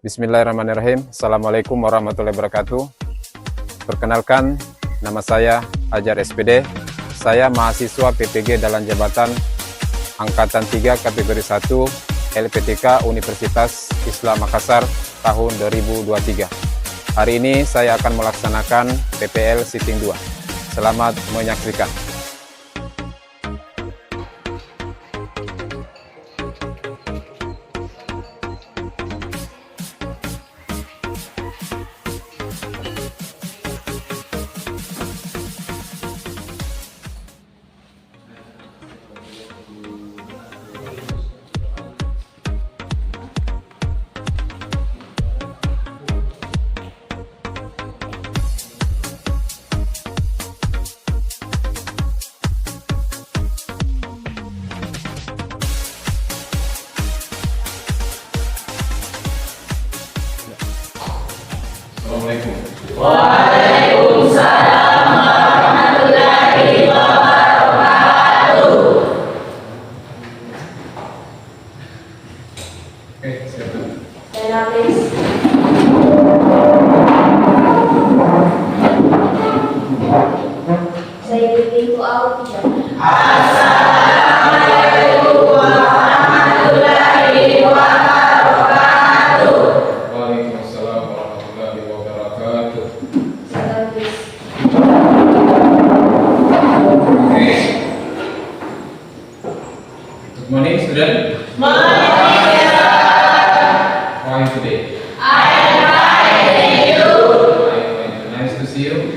Bismillahirrahmanirrahim. Assalamualaikum warahmatullahi wabarakatuh. Perkenalkan, nama saya Ajar SPD. Saya mahasiswa PPG dalam jabatan Angkatan 3 kategori 1 LPTK Universitas Islam Makassar tahun 2023. Hari ini saya akan melaksanakan PPL Sitting 2. Selamat menyaksikan. Assalamualaikum. Waalaikumsalam warahmatullahi wabarakatuh. Silakan. Saya pintu out. Assalamualaikum warahmatullahi wabarakatuh. Waalaikumsalam warahmatullahi wabarakatuh. Good morning, student. How are you today? Nice to see you.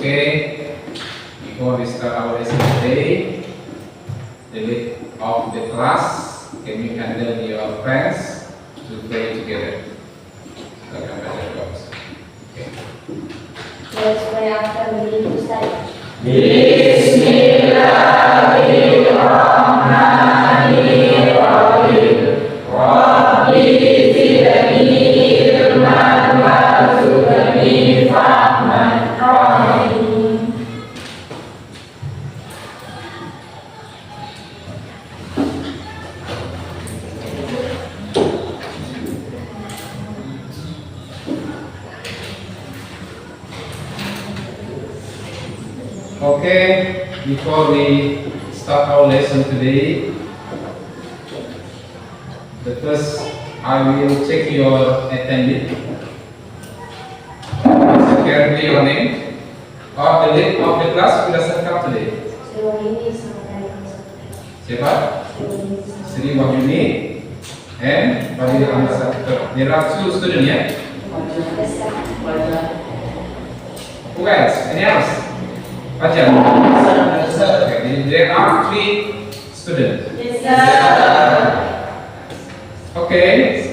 Okay. Before we start our lesson today, the lead of the class, can you handle your friends to pray together? Silakan baca doa. Okay. Let's pray after we begin to study. Bismillahirrahmanirrahim. Rabbi zidni ilman warzuqni fahman. Amin. Okay, before we start our lesson today, the first I will check your attendance. Security your name. Or the lead of the class will come today. Siapa? Sri Wahyuni and Fadil Ambassador. There are two students here. Who else? Any else? Fajar. Okay, there are 3 students. Okay.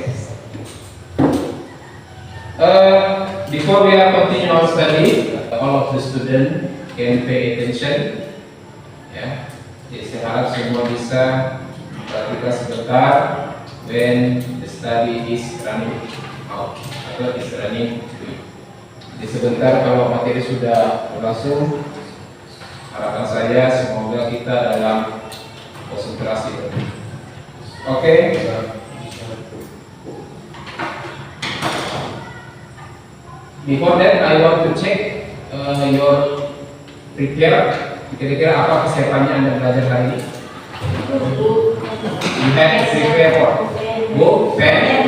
Before we are continue our study, all of the students can pay attention. Ya, jadi saya harap semua bisa perhatikan sebentar when the study is running out atau is running. Jadi sebentar kalau materi sudah berlangsung, harapan saya semoga kita dalam konsentrasi. Oke. Before that, I want to check your prepare. Kira-kira apa kesiapannya Anda belajar hari ini? You have prepare for book, pen,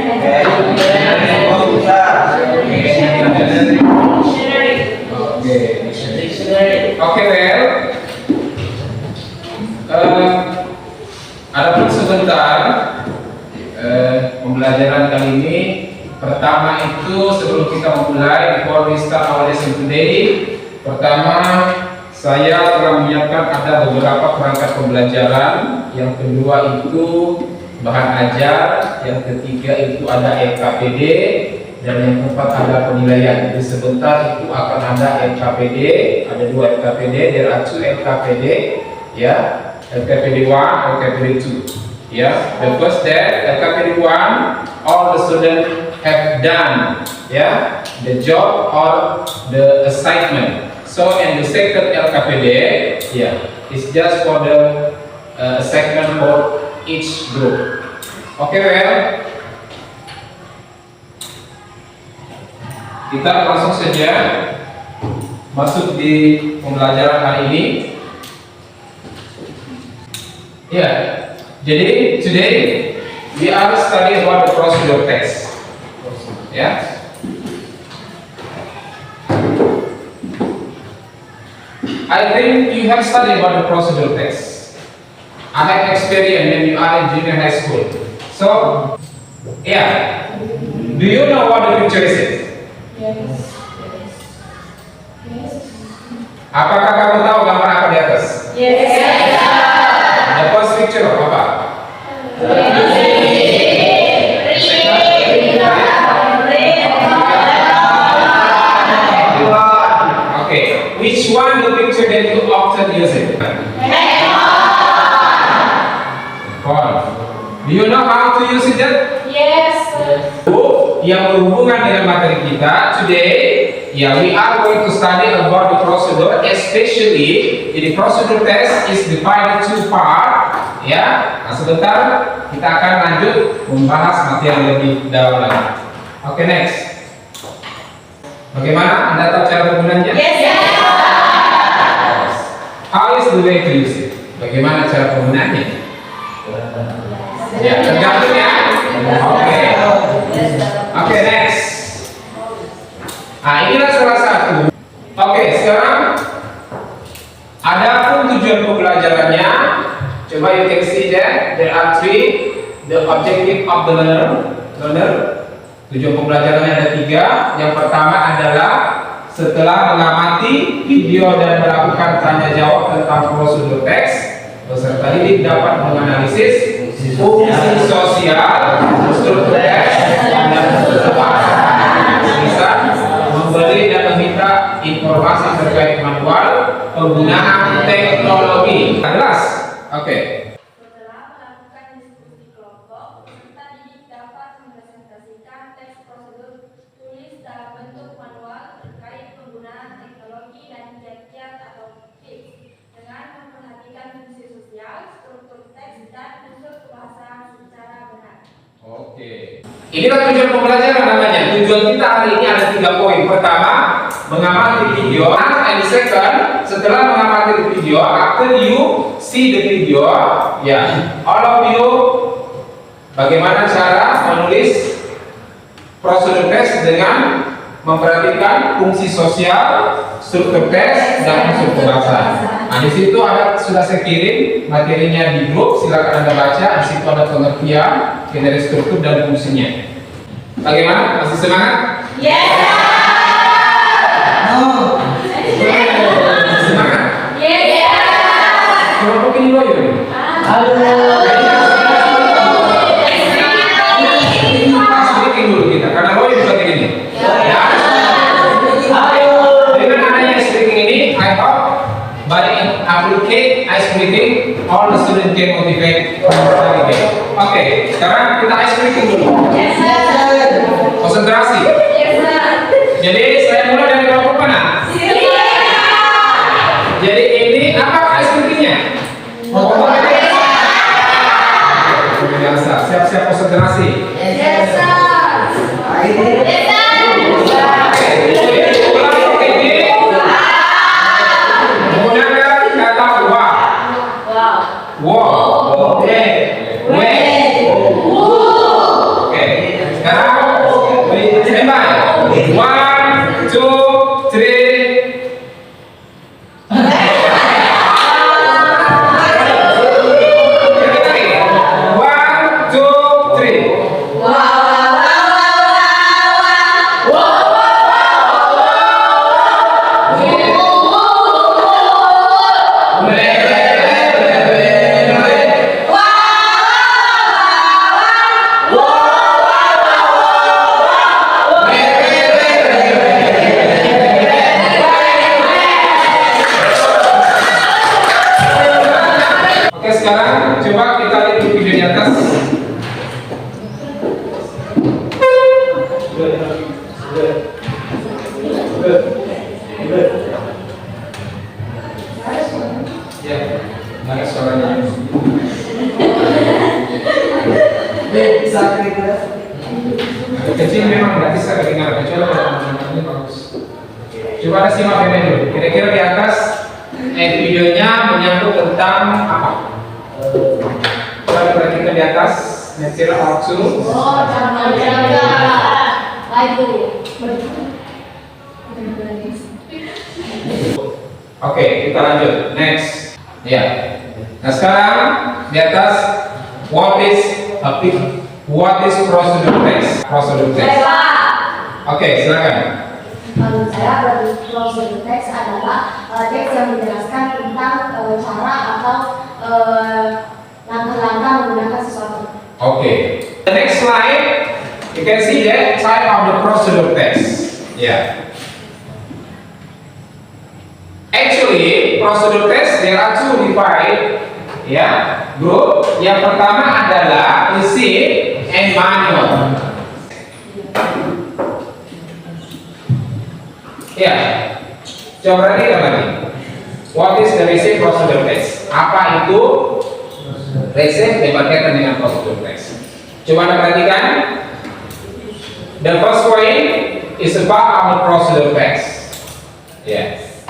Okay, well, adapun sebentar pembelajaran kali ini. Pertama itu sebelum kita memulai, before we start our lesson today, pertama saya telah menyiapkan ada beberapa perangkat pembelajaran. Yang kedua itu bahan ajar, yang ketiga itu ada LKPD, dan yang keempat ada penilaian. Jadi sebentar itu akan ada LKPD, ada 2 LKPD, there are 2 LKPD, ya, LKPD 1, LKPD 2. Ya, the first that LKPD 1, all the students have done, yeah, the job or the assignment. So in the second LKPD, yeah, it's just for the assignment for each group. Okay, well, Kita langsung saja masuk di pembelajaran hari ini. Ya, jadi today we are studying about the procedure text. Ya. I think you have studied about the procedure text. I have experience when you are in junior high school. So, yeah. Do you know what the picture is? Yes. Apakah kamu tahu gambar apa di atas? Yes. The first picture of apa? Okay. Which one the picture that you often use it? Phone. Do you know how to use it? Yes. Yang berhubungan dengan materi kita today, yeah, we are going to study about the procedure, especially the procedure test is divided two part. Ya, nah sebentar kita akan lanjut membahas materi lebih dalam lagi. Oke, next. Bagaimana? Anda tahu cara penggunaannya? Yes. How is the way to use it? Bagaimana cara penggunaannya? Ya, tergantung ya. Oke. Oke, next. Nah, inilah salah satu. Oke, sekarang adapun tujuan pembelajarannya. Coba you can see that there are three. The objective of the learner. Tujuan pembelajarannya ada 3. Yang pertama adalah setelah mengamati video dan melakukan tanya jawab tentang prosedur teks, peserta didik dapat menganalisis fungsi sosial, struktur teks, dan struktur bahasa. Bisa memberi dan meminta informasi terkait manual penggunaan teknologi. Jelas? Oke. Setelah melakukan diskusi kelompok, peserta didik dapat mempresentasikan teks prosedur tulis dalam bentuk manual terkait penggunaan teknologi dan kiat-kiat atau tips dengan memperhatikan fungsi sosial, struktur teks, dan unsur bahasa secara benar. Oke. Inilah tujuan pembelajaran namanya. Tujuan kita hari ini ada 3 poin. Pertama, mengamati video. And second, setelah mengamati video, after you see the video, ya, all of you, bagaimana cara menulis prosedur teks dengan memperhatikan fungsi sosial, struktur teks, dan unsur bahasa. Nah, di situ sudah saya kirim materinya di grup, silakan Anda baca. Di situ ada pengertian dari struktur dan fungsinya. Bagaimana? Masih semangat? Yes. Masih semangat? Yes. Kelompok ini loyo. Speaking dulu kita, karena loyo juga gini. Ya. Dengan adanya speaking ini, I hope by applicate ice breathing, all the students can motivate for study. Oke, sekarang kita ice breathing dulu. Yes, sir. Konsentrasi. Yes, sir. Jadi saya mulai dari kelompok mana? Jadi ini apa ice breathingnya? Biasa, siap-siap konsentrasi. Yes, sir. Yes, sir. Menggunakan kata wa. Wow. Oke. Oke. Sekarang standby. 1, 2, 3. Coba kita simak dulu. Kira-kira di atas videonya menyangkut tentang apa? Coba diperhatikan di atas. Natural also. Oh, cara menjaga. Lagi. Oke, kita lanjut. Next. Ya. Nah sekarang di atas what is procedure text? Procedure text. Oke, silakan. Menurut saya prosedur teks adalah teks yang menjelaskan tentang cara atau langkah-langkah menggunakan sesuatu. Okay. The next slide, you can see that type of the procedure text. Yeah. Actually, procedure text there are two divided, group. Yang pertama adalah receipt and manual. Ya, coba perhatikan lagi. What is the receipt procedure text? Apa itu receipt berkaitan dengan procedure text? Coba Anda perhatikan. The first point is a part of the procedure text. Yes.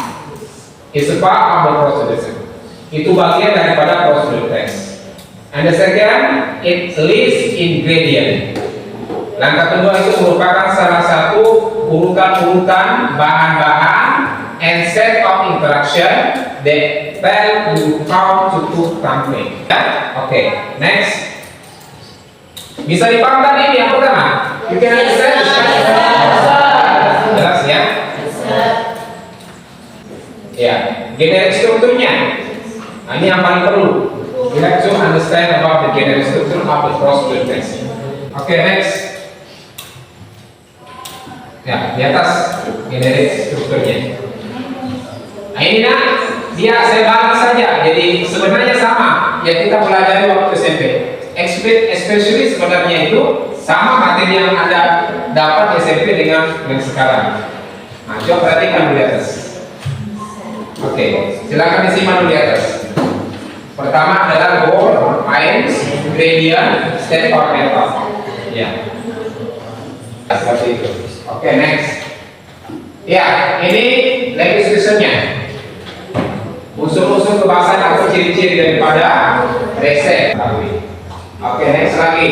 It's a part of the procedure text. Itu bagian daripada procedure text. And the second, it lists ingredient. Langkah kedua itu merupakan salah satu urutan-urutan bahan-bahan and set of interaction that tell you how to cook something. Oke, next. Bisa dipaham tadi yang pertama? You can understand? Jelas ya? Ya, generic strukturnya. Nah, ini yang paling perlu. You have to understand about the generic structure of the procedure text. Oke, next. Ya, di atas generic strukturnya. Nah ini dia saya bagi saja. Jadi sebenarnya sama yang kita pelajari waktu SMP. Especially sebenarnya itu sama materi yang Anda dapat di SMP dengan yang sekarang. Nah, coba perhatikan di atas. Oke, silakan disimak di atas. Pertama adalah goal, aims, gradient, step or method. Ya. Seperti itu. Oke, next. Ya, ini legislasinya. Unsur-unsur kebangsaan atau ciri-ciri daripada resep. Oke, next lagi.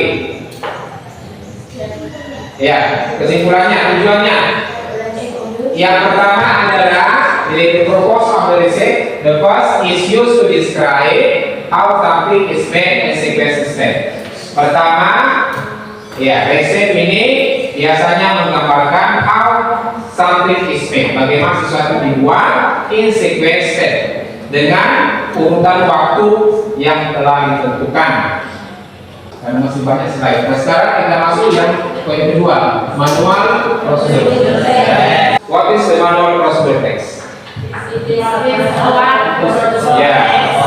Ya, kesimpulannya, tujuannya. Yang pertama adalah the purpose of the receipt. The first is used to describe how something is made and sequence step. Pertama, ya, receipt ini biasanya menggambarkan how something is made, bagaimana sesuatu dibuat in sequence step dengan urutan waktu yang telah ditentukan. Dan masih banyak slide. Nah, sekarang kita masuk yang poin kedua, manual procedure. What is the manual procedure text? Ya,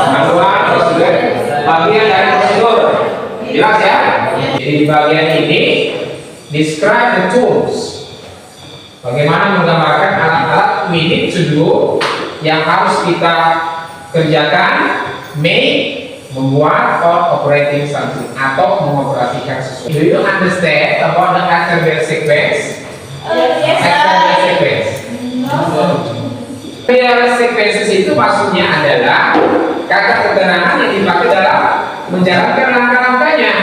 manual procedure bagian dari prosedur. Jelas ya? Jadi di bagian ini describe the tools. Bagaimana menggambarkan alat-alat we need to do yang harus kita kerjakan, make, membuat, or operating something atau mengoperasikan sesuatu. Do you understand about the actor sequence? Yes, Actor sequence. Actor sequences itu maksudnya adalah kata keterangan yang dipakai dalam menjalankan langkah-langkahnya.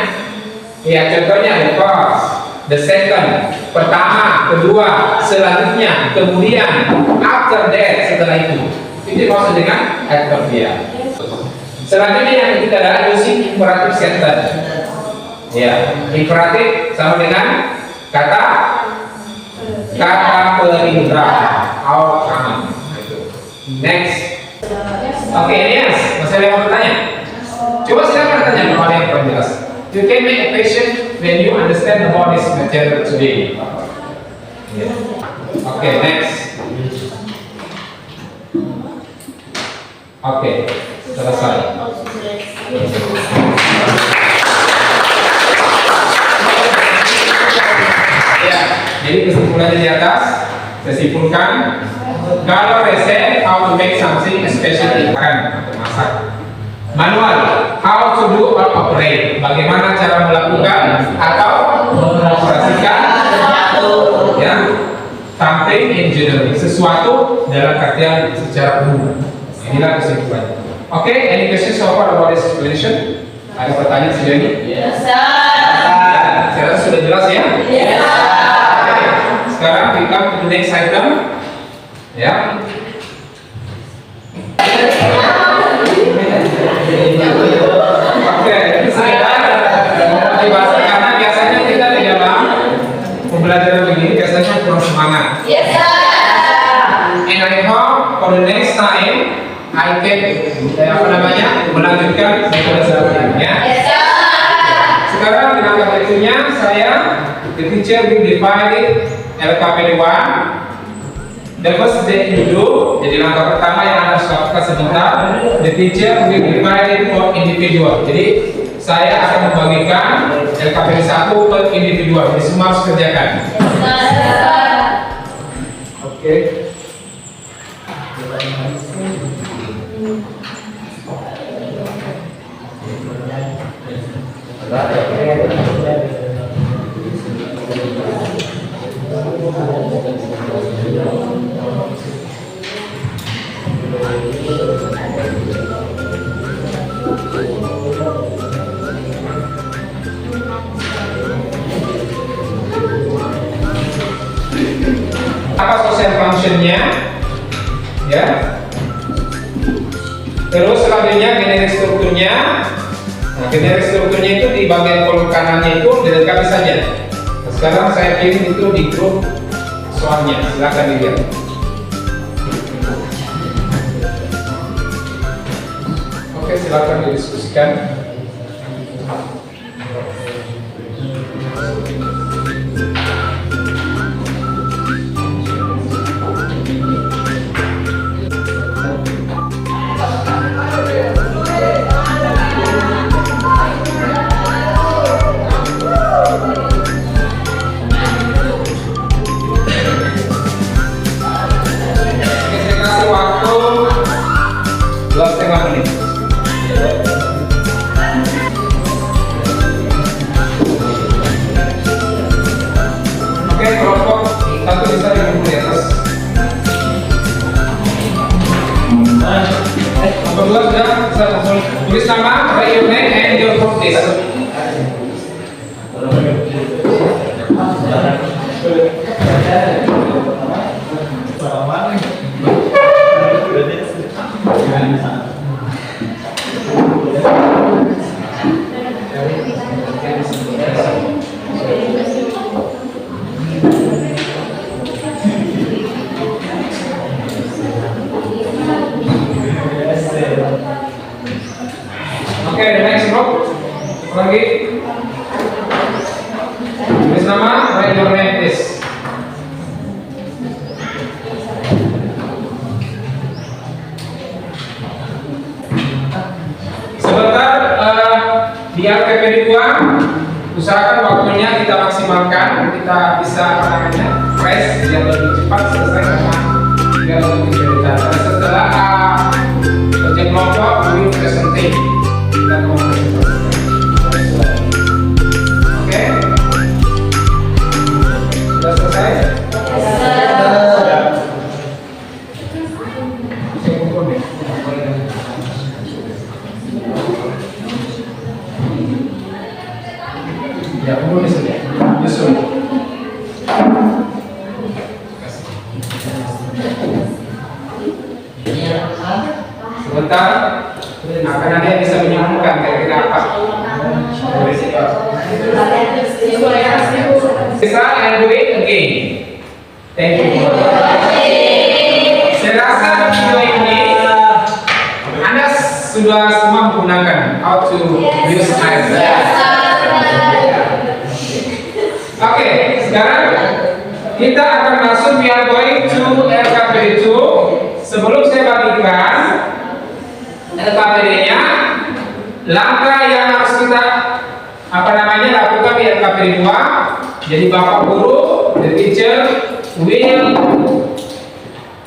Ya, contohnya the first, the second, pertama, kedua, selanjutnya, kemudian, after that, setelah itu. Itu maksud dengan actor dia. Selanjutnya yang ketiga adalah using imperative sentence. Ya, imperatif sama dengan kata perintah atau command. Next. Oke, yes. Masih ada yang mau bertanya? Coba silakan bertanya kepada yang kurang jelas. You can make a question when you understand about this material today. Yeah. Okay, next. Okay, selesai. Ya, jadi kesimpulannya di atas, saya simpulkan kalau resep how to make something especially makan atau masak. Manual, how to do or operate, bagaimana cara melakukan atau mengoperasikan ya, something something in general, sesuatu dalam artian secara umum. Inilah kesimpulannya. Oke, any questions so far about this explanation? Ada pertanyaan sejauh ini? Yes, sir. Ya, saya rasa sudah jelas ya? Yes, sir. Oke, sekarang we come to the next item. Ya. Oke, ini sekedar motivasi karena biasanya kita di dalam pembelajaran begini biasanya kurang semangat. Yes, sir. And I hope for the next time I can melanjutkan metode selanjutnya. Yes, sir. Sekarang di langkah berikutnya saya the teacher will divide it LKPD 1. The first that you do, jadi langkah pertama yang harus lakukan sebentar, the teacher will divide it for individual. Jadi saya akan membagikan LKPD 1 per individual. Jadi semua harus kerjakan. Yes, sir. Oke. Apa social functionnya? Ya. Terus selanjutnya generik strukturnya. Nah, generik strukturnya itu di bagian kolom kanannya itu dilengkapi saja. Nah, sekarang saya kirim itu di grup soalnya, silakan dilihat. Oke, silakan didiskusikan. Tulis nama, write your name and your home place. Oke, the next group lagi. Tulis nama, write your name please. Sebentar di LKPD 2 usahakan waktunya kita maksimalkan, kita bisa press biar lebih cepat selesai karena biar lebih cerita. Dan setelah kerja kelompok, we will presentate. Kita mau presentasikan. Oke? Sudah selesai? Ya, umur di sini. Yusuf. Sebentar, akan ada yang bisa menyimpulkan kira-kira apa. Bisa and do it again. Thank you. Saya rasa video ini Anda sudah semua menggunakan how to use eyes. Oke, sekarang kita akan masuk, we are going to LKPD 2. Sebelum saya bagikan LKPD-nya, langkah yang harus kita lakukan di LKPD 2. Jadi Bapak Guru, the teacher will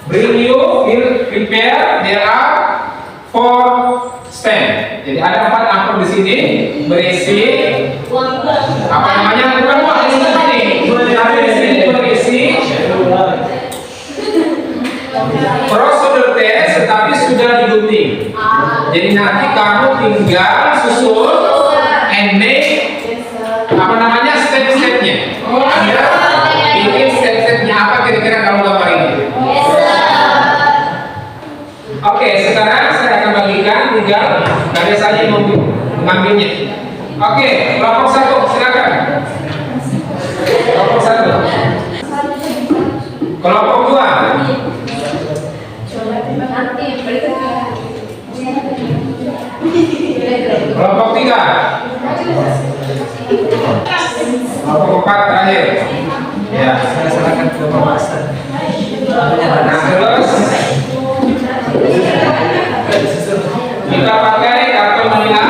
bring you, will prepare. There are 4 stand. Jadi ada 4 amplop di sini berisi bukan uang, ini tapi di sini berisi prosedur tes tetapi sudah digunting. Jadi nanti kamu tinggal susun and make apa namanya step-stepnya. Anda bikin step-stepnya apa kira-kira kamu gambar ini. Oke, sekarang saya akan bagikan, tinggal kalian saja yang mengambilnya. Oke, kelompok 1 silakan. Kelompok 1. Kelompok 2. Kelompok 3. Kelompok 4 terakhir. Ya, silakan kelompok 4. Nah, terus kita pakai kartu manila.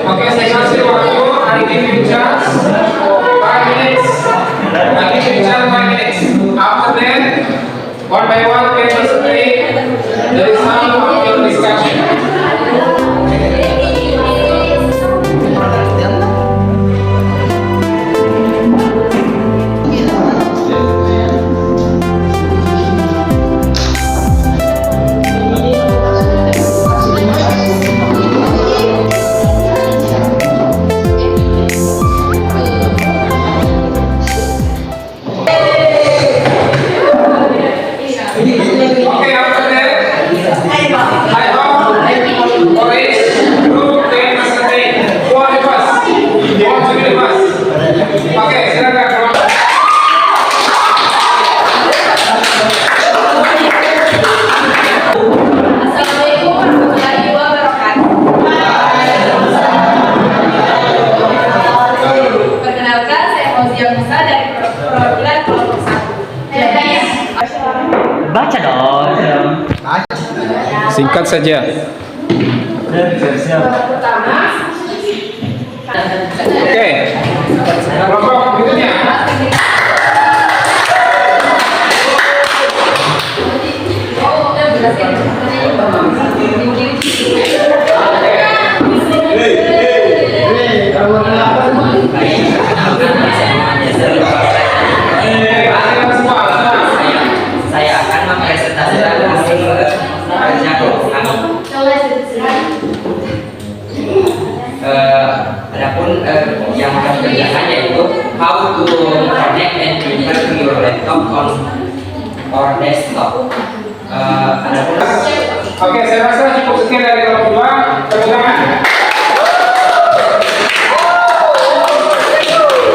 Oke, saya kasih waktu. I give you chance 5 minutes. I give you chance 5 minutes. After that, one by one, can you explain the result of your discussion? Baca dong. Singkat saja. Oke, kelompok berikutnya. Saya akan mempresentasikan hasil kerja kami. Adapun yang kami kerjakan yaitu how to connect and prepare to your laptop on or desktop. Adapun Oke, saya rasa cukup sekian dari kelompok 2. Tepuk tangan.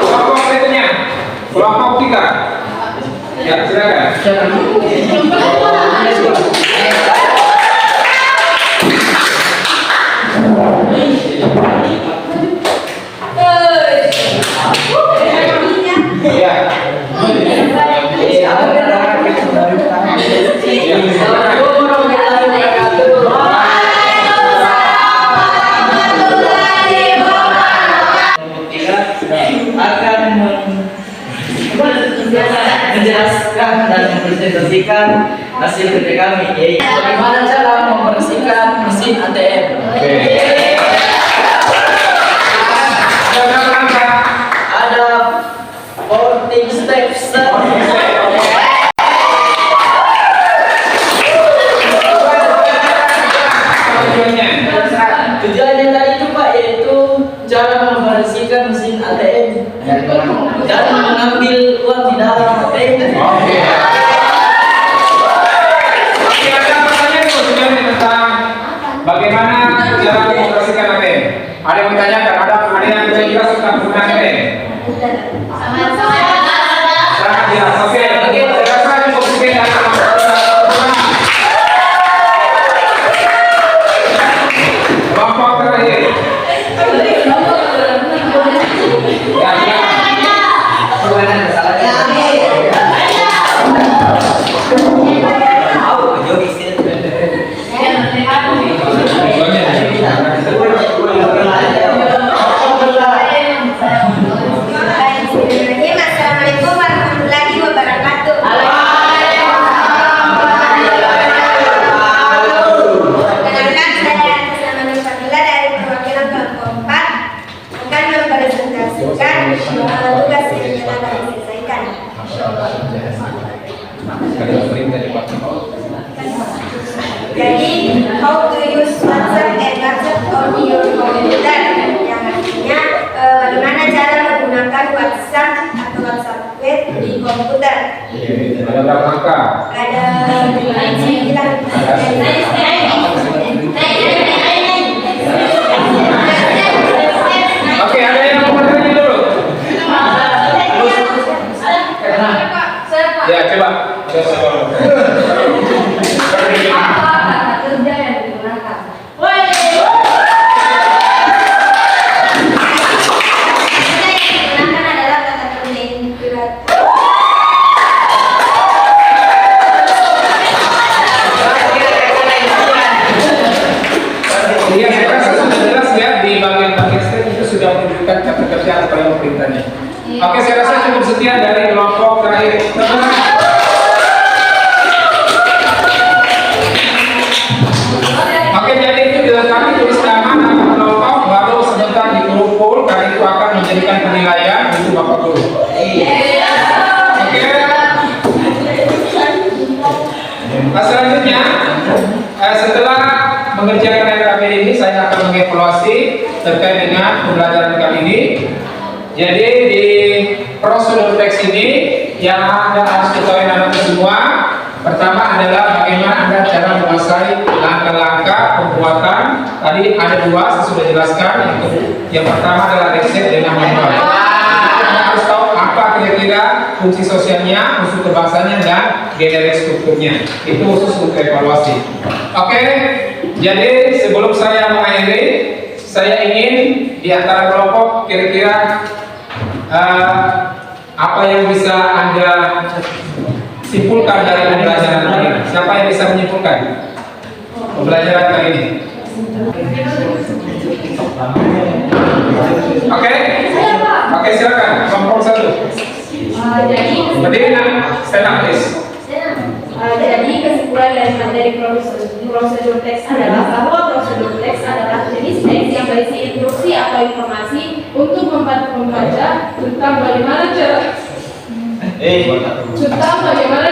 Kelompok berikutnya, kelompok 3. Ya, silakan. Ya. Akan menjelaskan dan mempresentasikan hasil kerja kami, yaitu bagaimana cara membersihkan mesin ATM. Oke. Ada berapa langkah? Ada 14 steps. Tujuannya tadi itu Pak, yaitu cara membersihkan mesin ATM dan mengambil uang di dalam ATM. Oke. Oke, ada pertanyaan tujuannya tentang bagaimana cara mengoperasikan ATM. Ada yang menanyakan, ada yang bisa jelas tentang penggunaan ATM. Sangat jelas. Oke. Saya rasa cukup sekian dari kelompok terakhir. Ya, Assalamualaikum warahmatullahi wabarakatuh. Perkenalkan, saya Atasnama Nur Fadila dari perwakilan kelompok 4 akan mempresentasikan tugas yang telah kami selesaikan. Jadi, how to use WhatsApp and WhatsApp on your computer, yang artinya bagaimana cara menggunakan WhatsApp atau WhatsApp web di komputer. ada berapa langkah? Ada 9. Oke, ada yang mau bertanya dulu? Ya, coba. Kerja yang digunakan. Digunakan adalah kata kerja integrat. Iya, saya rasa sudah jelas ya, di bagian step itu sudah menunjukkan kata kerja atau yang perintahnya. Oke, saya rasa cukup sekian dari kelompok terakhir. Oke, jadi itu dilengkapi tulis nama kelompok, baru sebentar dikumpul, karena itu akan menjadikan penilaian untuk Bapak Guru. Oke. Nah, selanjutnya, setelah mengerjakan RKPD ini, saya akan mengevaluasi terkait dengan pembelajaran kali ini. Jadi di prosedur teks ini yang Anda harus ketahui anak semua, pertama adalah bagaimana Anda cara menguasai langkah-langkah pembuatan. Tadi ada dua, saya sudah jelaskan. Yang pertama adalah riset dengan manual. Anda harus tahu apa kira-kira fungsi sosialnya, unsur kebangsanya, dan generik strukturnya. Itu khusus untuk evaluasi. Oke, jadi sebelum saya mengakhiri, saya ingin di antara kelompok kira-kira apa yang bisa Anda simpulkan dari pembelajaran kali ini? Siapa yang bisa menyimpulkan pembelajaran kali ini? Oke, silakan kelompok 1. Berdiri nak, stand up please. Jadi kesimpulan dari materi prosedur teks adalah bahwa prosedur teks adalah jenis teks yang berisi instruksi atau informasi untuk membantu membaca tentang bagaimana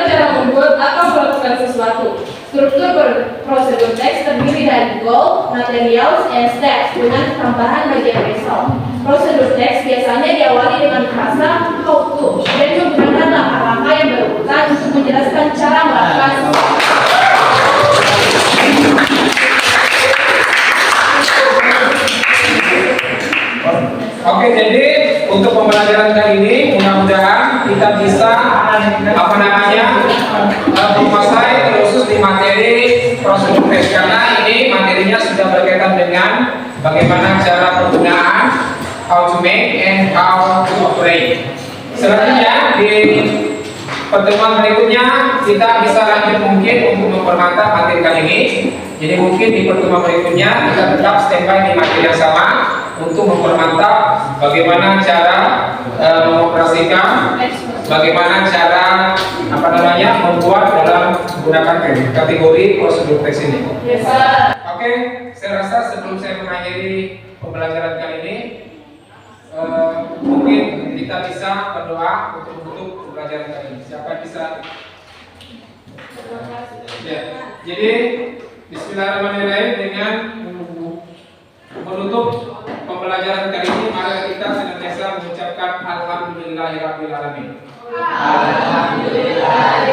cara membuat atau melakukan sesuatu. Struktur prosedur teks terdiri dari goal, materials, and steps dengan tambahan bagian result. Prosedur teks biasanya diawali dengan frasa how to dan menggunakan langkah-langkah yang berurutan untuk menjelaskan cara melakukan Oke, jadi untuk pembelajaran kali ini mudah-mudahan kita bisa menguasai khusus di materi prosedur tes, karena ini materinya sudah berkaitan dengan bagaimana cara penggunaan, how to make and how to operate. Selanjutnya di pertemuan berikutnya kita bisa lanjut mungkin untuk mempermantap materi kali ini. Jadi mungkin di pertemuan berikutnya kita tetap standby di materi yang sama untuk mempermantap bagaimana cara mengoperasikan, bagaimana cara membuat dalam menggunakan kategori prosedur teks ini. Oke, saya rasa sebelum saya mengakhiri pembelajaran kali ini, mungkin kita bisa berdoa untuk menutup pembelajaran kali ini. Siapa bisa? Ya, jadi Bismillahirrahmanirrahim, dengan menutup pembelajaran kali ini, mari kita senantiasa mengucapkan Alhamdulillahirabbil alamin. Alhamdulillah.